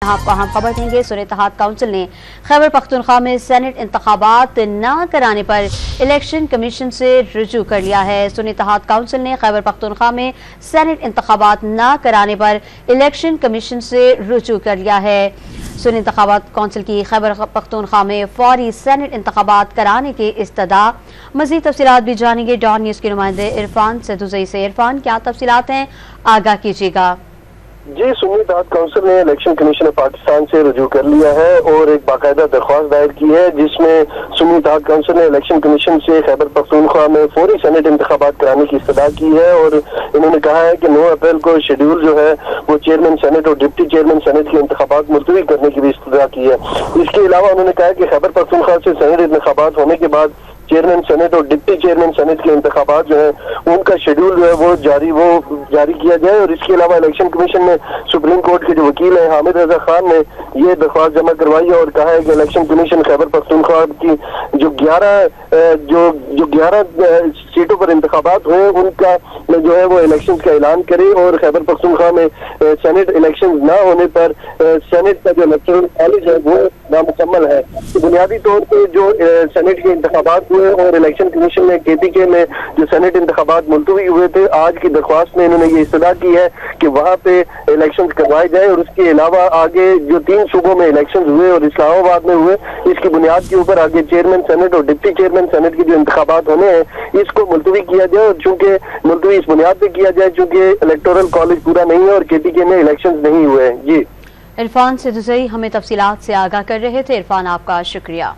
आप को अहम खबर देंगे। सुन्नी इत्तेहाद काउंसिल ने खैबर पख्तूनख्वा में सेनेट इंतखाबात न कराने पर इलेक्शन कमीशन से रुजू कर लिया है। सुन्नी इत्तेहाद काउंसिल ने खैबर पख्तूनख्वा में सेनेट इंतखाबात न कराने पर इलेक्शन कमीशन से रुजू कर लिया है। सुन्नी इंतखाबात काउंसिल की खैबर पख्तूनख्वा में फौरी सेनेट इंतखाबात कराने की इस्तदा। मज़ीद तफसीलात भी जानेंगे डॉन न्यूज़ के नुमाइंदे इरफान सैदुज़ई से। इरफान, क्या तफसीलात हैं, आगाह कीजिएगा। जी, सुन्नी इत्तेहाद काउंसिल ने इलेक्शन कमीशन पाकिस्तान से रुजू कर लिया है और एक बाकायदा दरख्वास्त दायर की है, जिसमें सुन्नी इत्तेहाद काउंसिल ने इलेक्शन कमीशन से खैबर पख्तूनख्वा में फौरी सेनेट इंतखाबात कराने की इस्तदा की है। और इन्होंने कहा है कि 9 अप्रैल को शेड्यूल जो है वो चेयरमैन सेनेट और डिप्टी चेयरमैन सेनेट के इंतखाबात मुलतवी करने की भी इस्तदा की है। इसके अलावा उन्होंने कहा कि खैबर पख्तूनख्वा से सेनेट इंतखाबात होने के बाद चेयरमैन सेनेट और डिप्टी चेयरमैन सेनेट के इंतखाबात जो है उनका शेड्यूल जो है वो जारी किया जाए। और इसके अलावा इलेक्शन कमीशन ने सुप्रीम कोर्ट के जो वकील हैं हामिद रजा खान ने ये दरख्वास्त जमा करवाई है और कहा है कि इलेक्शन कमीशन खैबर पख्तूनख्वा की जो 11 सीटों पर इंतखाबात हुए उनका जो है वो इलेक्शन का ऐलान करे और खैबर पख्तूनख्वा में सेनेट इलेक्शन ना होने पर सेनेट का जो इलेक्टोरल कॉलेज है वो नामुकम्मल है। तो बुनियादी तौर पर जो सेनेट के इंतखाबात हुए और इलेक्शन कमीशन ने KPK में जो सेनेट इंतखाबात मुलतवी हुए थे, आज की दरख्वास्त में इन्होंने ये इस्तदा की है कि वहाँ पे इलेक्शन करवाए जाए। और उसके अलावा आगे जो 3 सूबों में इलेक्शन हुए और इस्लामाबाद में हुए, इसकी बुनियाद के ऊपर आगे चेयरमैन सेनेट और डिप्टी चेयरमैन सेनेट के जो इंतखाबात होने हैं इसको मुलतवी किया जाए। और चूंकि मुलतवी इस बुनियाद पे किया जाए चूंकि इलेक्टोरल कॉलेज पूरा नहीं है और KPK में इलेक्शन नहीं हुए हैं। जी, इरफान सैदुज़ई हमें तफसीलात से आगाह कर रहे थे। इरफान, आपका शुक्रिया।